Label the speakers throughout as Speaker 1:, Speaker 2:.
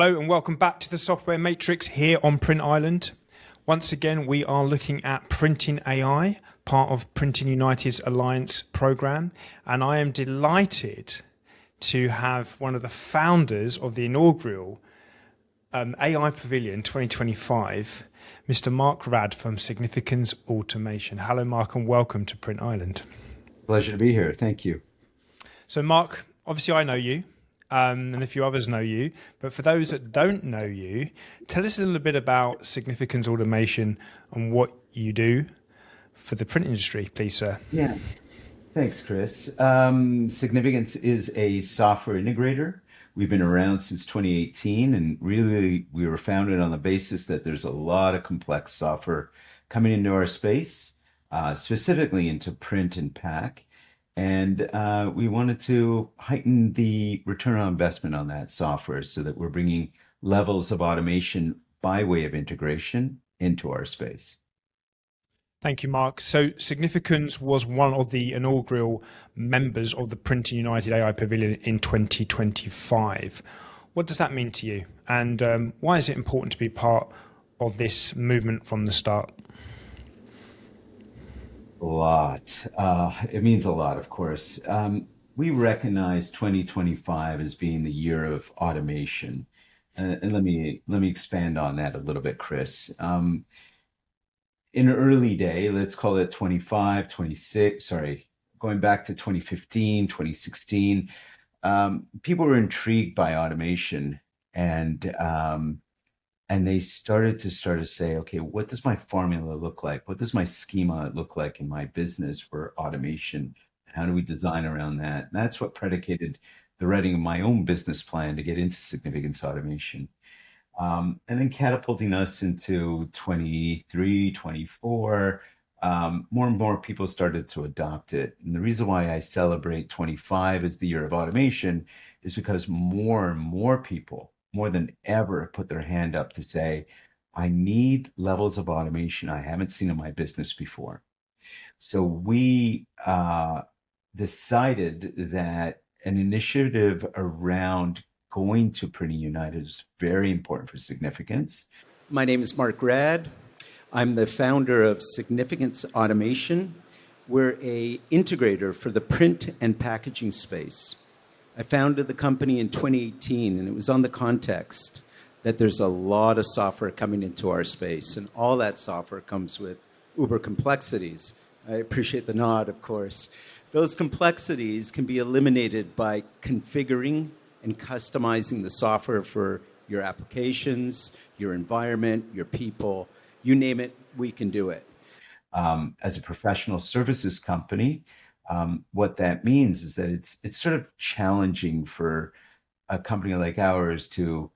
Speaker 1: Hello and welcome back to the Software Matrix here on Print Island. Once again, we are looking at printing AI, part of Printing United's Alliance program, and I am delighted to have one of the founders of the inaugural AI Pavilion 2025, Mr. Marc Raad from Significans Automation. Hello, Marc, and welcome to Print Island.
Speaker 2: Pleasure to be here. Thank you.
Speaker 1: So, Marc, obviously I know you. And a few others know you, but for those that don't know you, tell us a little bit about Significance Automation and what you do for the print industry, please, sir.
Speaker 2: Yeah, thanks, Chris. Significance is a software integrator. We've been around since 2018, and really we were founded on the basis that there's a lot of complex software coming into our space, specifically into print and pack. And we wanted to heighten the return on investment on that software so that we're bringing levels of automation by way of integration into our space.
Speaker 1: Thank you, Marc. So Significance was one of the inaugural members of the Printing United AI Pavilion in 2025. What does that mean to you? And why is it important to be part of this movement from the start?
Speaker 2: A lot. It means a lot, of course. We recognize 2025 as being the year of automation. And let me expand on that a little bit, Chris. In an early day, let's call it 25, 26, sorry, going back to 2015, 2016, people were intrigued by automation and they started to say, okay, what does my formula look like? What does my schema look like in my business for automation? How do we design around that? And that's what predicated the writing of my own business plan to get into Significance Automation. And then catapulting us into 23, 24, more and more people started to adopt it. And the reason why I celebrate 25 as the year of automation is because more and more people, more than ever, put their hand up to say, I need levels of automation I haven't seen in my business before. So we decided that an initiative around going to Printing United is very important for Significance.
Speaker 3: My name is Marc Raad. I'm the founder of Significance Automation. We're an integrator for the print and packaging space. I founded the company in 2018, and it was on the context that there's a lot of software coming into our space, and all that software comes with uber complexities. I appreciate the nod, of course. Those complexities can be eliminated by configuring and customizing the software for your applications, your environment, your people. You name it, we can do it.
Speaker 2: As a professional services company, what that means is that it's sort of challenging for a company like ours to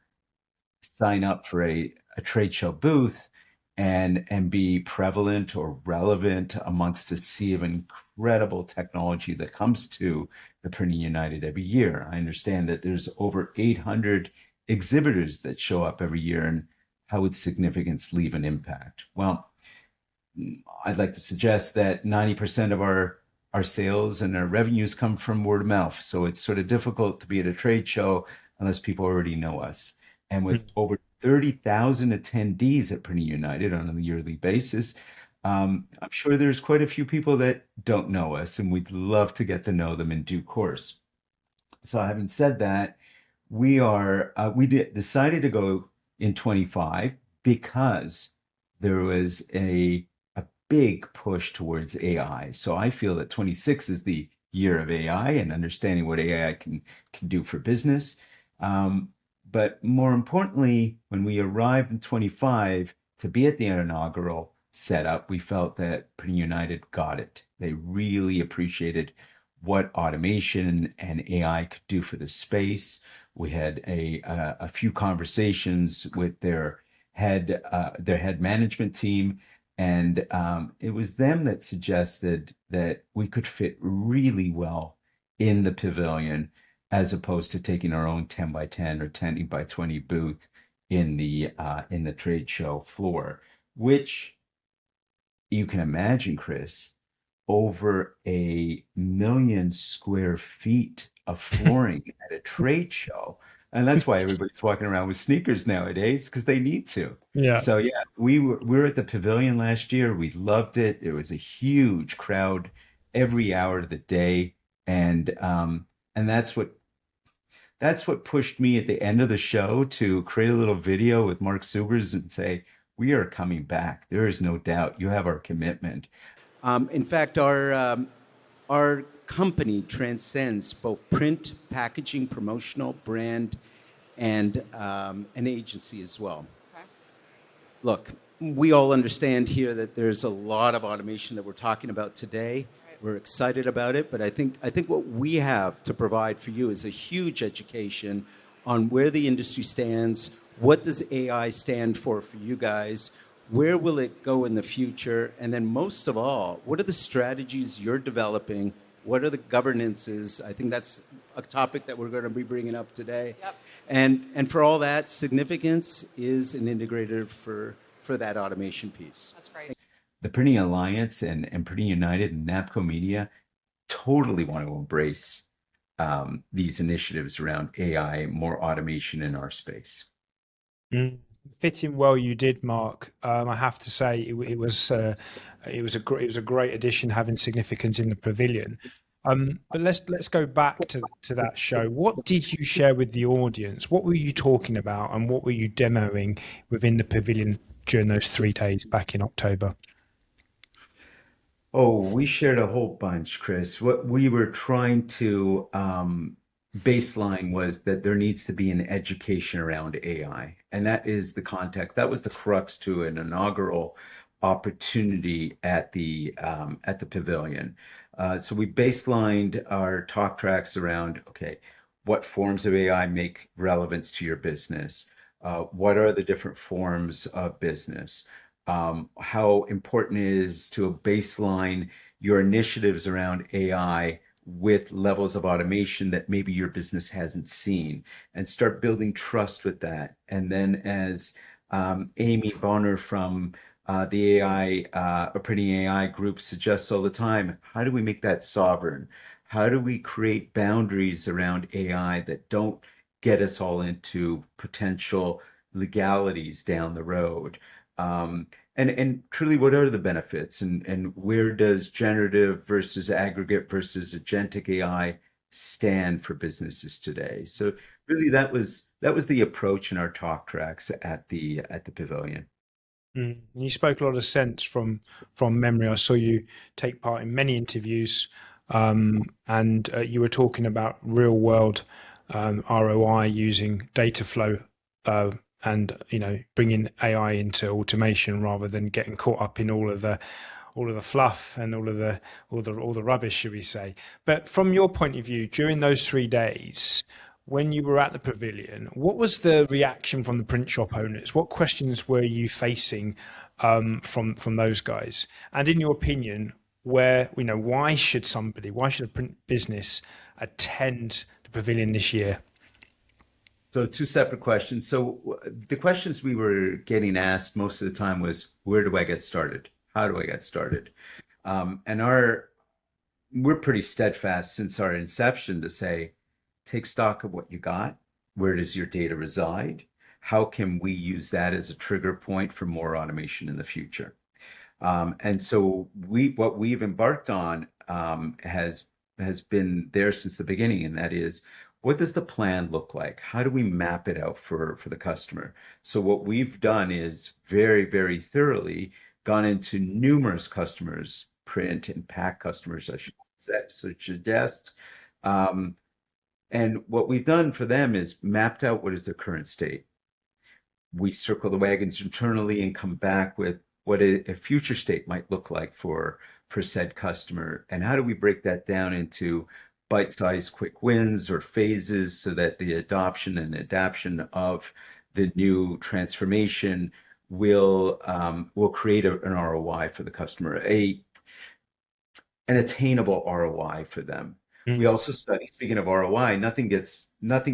Speaker 2: sign up for a trade show booth and be prevalent or relevant amongst a sea of incredible technology that comes to the Printing United every year. I understand that there's over 800 exhibitors that show up every year, and how would Significance leave an impact? Well, I'd like to suggest that 90% of our sales and our revenues come from word of mouth. So it's sort of difficult to be at a trade show unless people already know us. And with over 30,000 attendees at Printing United on a yearly basis, I'm sure there's quite a few people that don't know us, and we'd love to get to know them in due course. So having said that, we decided to go in 25 because there was a big push towards AI. So I feel that 26 is the year of AI and understanding what AI can do for business. But more importantly, when we arrived in 25 to be at the inaugural setup, we felt that Printing United got it. They really appreciated what automation and AI could do for the space. We had a few conversations with their head management team. And it was them that suggested that we could fit really well in the pavilion as opposed to taking our own 10 by 10 or 10 by 20 booth in the trade show floor, which you can imagine, Chris, over 1 million square feet of flooring at a trade show. And that's why everybody's walking around with sneakers nowadays because they need to.
Speaker 1: Yeah.
Speaker 2: So yeah, we were at the pavilion last year. We loved it. There was a huge crowd every hour of the day, and that's what pushed me at the end of the show to create a little video with Mark Subers and say, we are coming back. There is no doubt. You have our commitment.
Speaker 3: In fact, our company transcends both print, packaging, promotional, brand, and an agency as well.
Speaker 4: Okay.
Speaker 3: Look, we all understand here that there's a lot of automation that we're talking about today.
Speaker 4: Right.
Speaker 3: We're excited about it, but I think what we have to provide for you is a huge education on where the industry stands. What does AI stand for you guys? Where will it go in the future? And then most of all, what are the strategies you're developing? What are the governances? I think that's a topic that we're going to be bringing up today.
Speaker 4: Yep.
Speaker 3: And for all that, Significance is an integrator for that automation piece.
Speaker 4: That's great.
Speaker 2: The Printing Alliance and Printing United and NAPCO Media totally want to embrace these initiatives around AI, more automation in our space.
Speaker 1: Fitting well, you did, Mark. I have to say it was a great addition having Significance in the pavilion. But let's go back to that show. What did you share with the audience? What were you talking about, and what were you demoing within the pavilion during those 3 days back in October?
Speaker 2: Oh, we shared a whole bunch, Chris. What we were trying to baseline was that there needs to be an education around AI. And that is the context. That was the crux to an inaugural opportunity at the pavilion. So we baselined our talk tracks around, okay, what forms of AI make relevance to your business? What are the different forms of business? How important it is to baseline your initiatives around AI with levels of automation that maybe your business hasn't seen, and start building trust with that. And then as Amy Bonner from the AI, Printing AI group suggests all the time, how do we make that sovereign? How do we create boundaries around AI that don't get us all into potential legalities down the road? And truly, what are the benefits, and where does generative versus aggregate versus agentic AI stand for businesses today? So really, that was the approach in our talk tracks at the pavilion.
Speaker 1: You spoke a lot of sense from memory. I saw you take part in many interviews, and you were talking about real world ROI using data flow, and bringing AI into automation rather than getting caught up in all of the fluff and all the rubbish, should we say? But from your point of view, during those 3 days, when you were at the pavilion, what was the reaction from the print shop owners? What questions were you facing from those guys? And in your opinion, why should a print business attend the pavilion this year?
Speaker 2: So two separate questions. So the questions we were getting asked most of the time was, where do I get started? How do I get started? And we're pretty steadfast since our inception to say, take stock of what you got. Where does your data reside? How can we use that as a trigger point for more automation in the future? And so what we've embarked on has been there since the beginning, and that is, what does the plan look like? How do we map it out for the customer? So what we've done is very, very thoroughly gone into numerous customers, print and pack customers, I should suggest. And what we've done for them is mapped out what is their current state. We circle the wagons internally and come back with what a future state might look like for said customer. And how do we break that down into bite-sized quick wins or phases so that the adoption and adaption of the new transformation will create an ROI for the customer, an attainable ROI for them. We also study, speaking of ROI, nothing gets a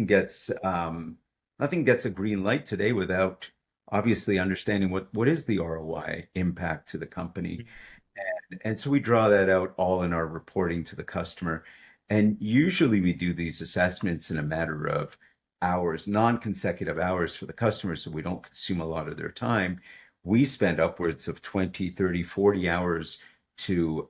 Speaker 2: green light today without obviously understanding what is the ROI impact to the company. And so we draw that out all in our reporting to the customer. And usually we do these assessments in a matter of hours, non-consecutive hours for the customers, so we don't consume a lot of their time. We spend upwards of 20, 30, 40 hours to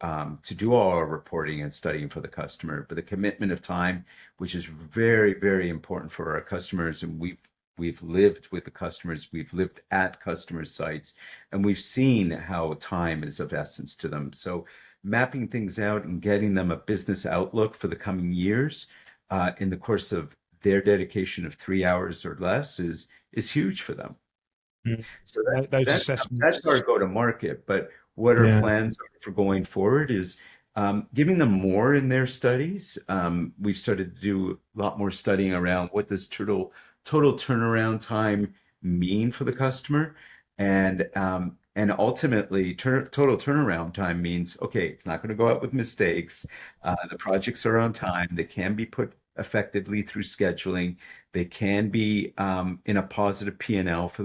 Speaker 2: do all our reporting and studying for the customer. But the commitment of time, which is very, very important for our customers, and we've lived with the customers, we've lived at customer sites, and we've seen how time is of essence to them. So mapping things out and getting them a business outlook for the coming years in the course of their dedication of 3 hours or less is huge for them.
Speaker 1: Mm.
Speaker 2: So
Speaker 1: Those
Speaker 2: that's our
Speaker 1: assessments.
Speaker 2: go-to-market. But what our
Speaker 1: Yeah.
Speaker 2: plans are for going forward is giving them more in their studies. We've started to do a lot more studying around what does total turnaround time mean for the customer, and ultimately total turnaround time means, okay, it's not going to go out with mistakes. The projects are on time. They can be put effectively through scheduling. They can be in a positive P&L for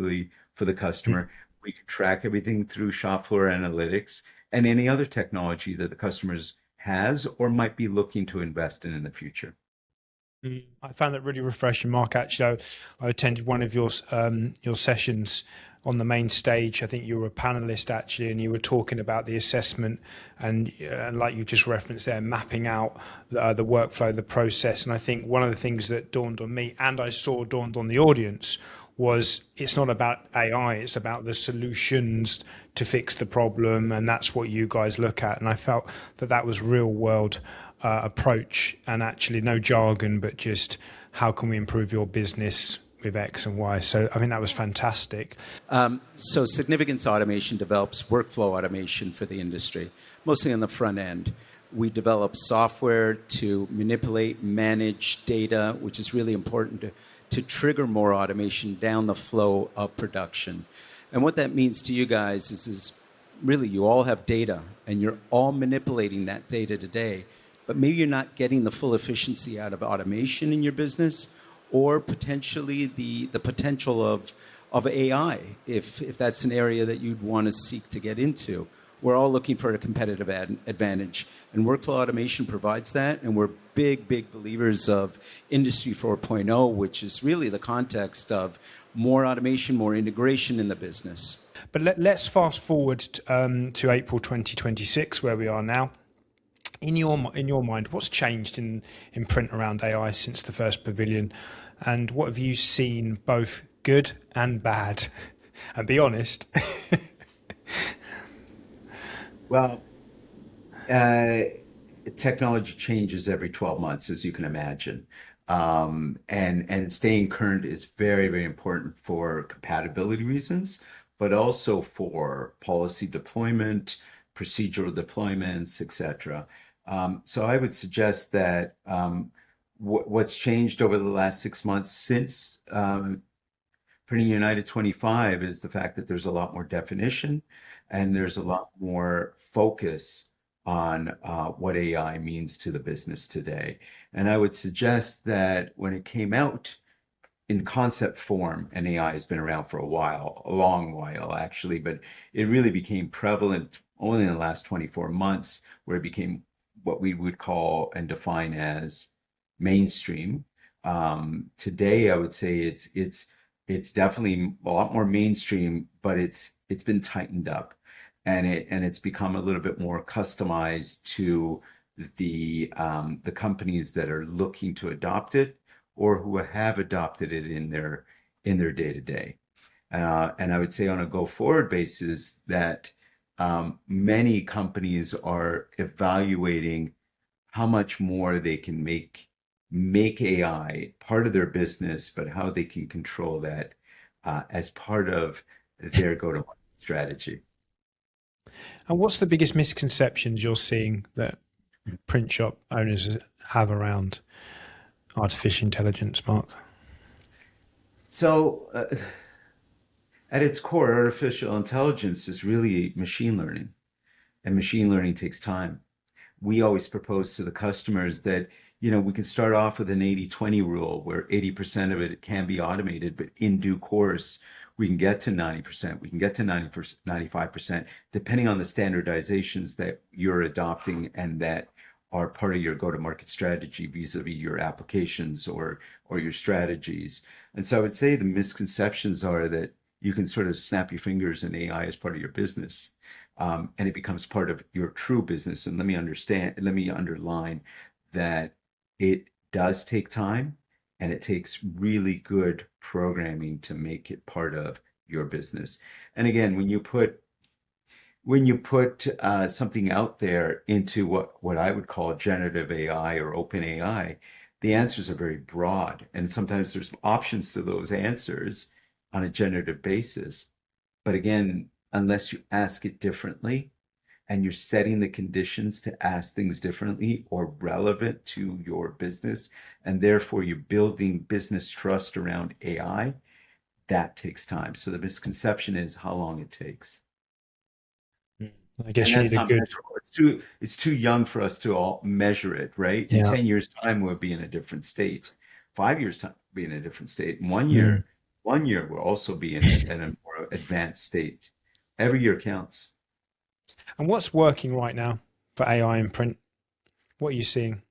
Speaker 2: the customer. We can track everything through shop floor analytics and any other technology that the customers has or might be looking to invest in the future.
Speaker 1: I found that really refreshing, Mark. Actually, I attended one of your sessions on the main stage. I think you were a panelist actually, and you were talking about the assessment and like you just referenced there, mapping out the workflow, the process. And I think one of the things that dawned on me, and I saw dawned on the audience, was it's not about AI, it's about the solutions to fix the problem, and that's what you guys look at. And I felt that that was real world approach, and actually no jargon, but just how can we improve your business with X and Y. So I mean, that was fantastic.
Speaker 3: So Significance Automation develops workflow automation for the industry, mostly on the front end. We develop software to manipulate, manage data, which is really important to trigger more automation down the flow of production. And what that means to you guys is really you all have data and you're all manipulating that data today, but maybe you're not getting the full efficiency out of automation in your business, or potentially the potential of AI, if that's an area that you'd want to seek to get into. We're all looking for a competitive advantage, and workflow automation provides that, and we're big believers of Industry 4.0, which is really the context of more automation, more integration in the business.
Speaker 1: But let's fast forward to April 2026, where we are now. In your mind, what's changed in print around AI since the first pavilion, and what have you seen, both good and bad? And be honest.
Speaker 2: Well, technology changes every 12 months, as you can imagine. And staying current is very, very important for compatibility reasons, but also for policy deployment, procedural deployments, etc. So I would suggest that what's changed over the last 6 months since Printing United 25 is the fact that there's a lot more definition and there's a lot more focus on what AI means to the business today. And I would suggest that when it came out in concept form, and AI has been around for a while, a long while actually, but it really became prevalent only in the last 24 months, where it became what we would call and define as mainstream. Today, I would say it's definitely a lot more mainstream, but it's been tightened up, and it's become a little bit more customized to the companies that are looking to adopt it or who have adopted it in their day-to-day. And I would say on a go-forward basis that many companies are evaluating how much more they can make AI part of their business, but how they can control that as part of their go-to-market strategy.
Speaker 1: And what's the biggest misconceptions you're seeing that print shop owners have around artificial intelligence, Mark?
Speaker 2: So at its core, artificial intelligence is really machine learning, and machine learning takes time. We always propose to the customers that, we can start off with an 80-20 rule where 80% of it can be automated, but in due course, we can get to 90%, we can get to 95%, depending on the standardizations that you're adopting and that are part of your go-to-market strategy vis-a-vis your applications or your strategies. And so I would say the misconceptions are that you can sort of snap your fingers and AI is part of your business, and it becomes part of your true business. And let me underline that it does take time, and it takes really good programming to make it part of your business. And again, when you put something out there into what I would call generative AI or open AI, the answers are very broad. And sometimes there's options to those answers on a generative basis. But again, unless you ask it differently and you're setting the conditions to ask things differently or relevant to your business, and therefore you're building business trust around AI, that takes time. So the misconception is how long it takes.
Speaker 1: I guess
Speaker 2: And
Speaker 1: you
Speaker 2: that's
Speaker 1: need a
Speaker 2: not
Speaker 1: good,
Speaker 2: measurable. It's too young for us to all measure it, right? In
Speaker 1: yeah.
Speaker 2: 10 years' time, we'll be in a different state. 5 years' time, we'll be in a different state. In
Speaker 1: Mm.
Speaker 2: 1 year, we'll also be in a more advanced state. Every year counts.
Speaker 1: And what's working right now for AI in print? What are you seeing?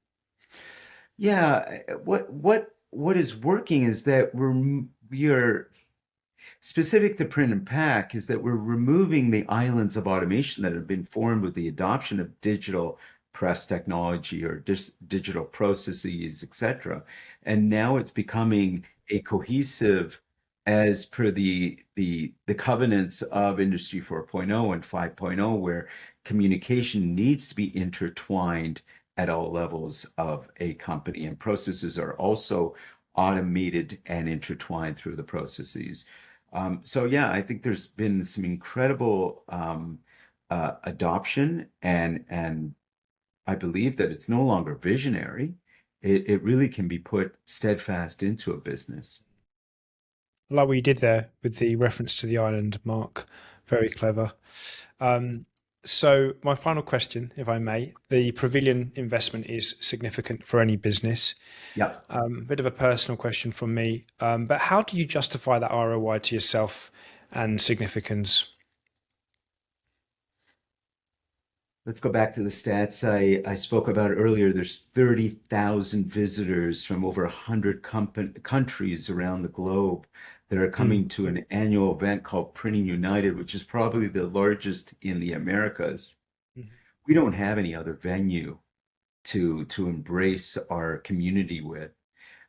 Speaker 2: Yeah, what is working is that we are specific to print and pack is that we're removing the islands of automation that have been formed with the adoption of digital press technology or digital processes, etc. And now it's becoming a cohesive, as per the covenants of Industry 4.0 and 5.0, where communication needs to be intertwined at all levels of a company, and processes are also automated and intertwined through the processes. So yeah, I think there's been some incredible adoption, and I believe that it's no longer visionary. It really can be put steadfast into a business.
Speaker 1: I like what you did there with the reference to the island, Mark. Very clever. So my final question, if I may, the Pavilion investment is significant for any business.
Speaker 2: Yeah.
Speaker 1: Bit of a personal question from me, but how do you justify that ROI to yourself and Significance?
Speaker 2: Let's go back to the stats I spoke about earlier. There's 30,000 visitors from over 100 countries around the globe that are coming to an annual event called Printing United, which is probably the largest in the Americas.
Speaker 1: Mhm.
Speaker 2: We don't have any other venue to embrace our community with.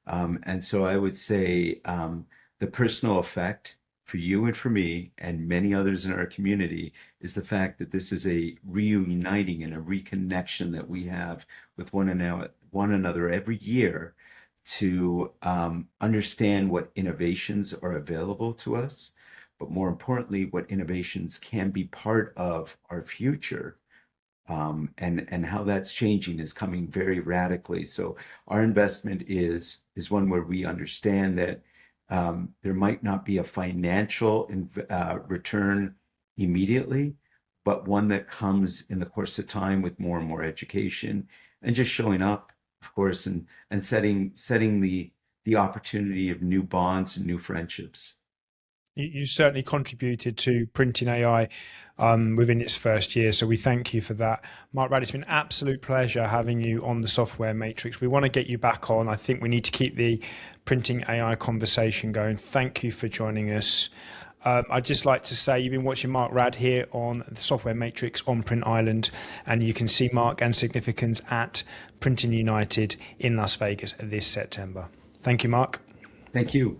Speaker 2: And so I would say the personal effect for you and for me and many others in our community is the fact that this is a reuniting and a reconnection that we have with one another every year to understand what innovations are available to us, but more importantly, what innovations can be part of our future. And how that's changing is coming very radically. So our investment is one where we understand that there might not be a financial return immediately, but one that comes in the course of time with more and more education and just showing up, of course, and setting the opportunity of new bonds and new friendships.
Speaker 1: You certainly contributed to Printing AI within its first year, so we thank you for that. Marc Raad, it's been an absolute pleasure having you on the Software Matrix. We want to get you back on. I think we need to keep the Printing AI conversation going. Thank you for joining us. I'd just like to say you've been watching Marc Raad here on the Software Matrix on Print Island, and you can see Marc and Significance at Printing United in Las Vegas this September. Thank you, Marc.
Speaker 2: Thank you.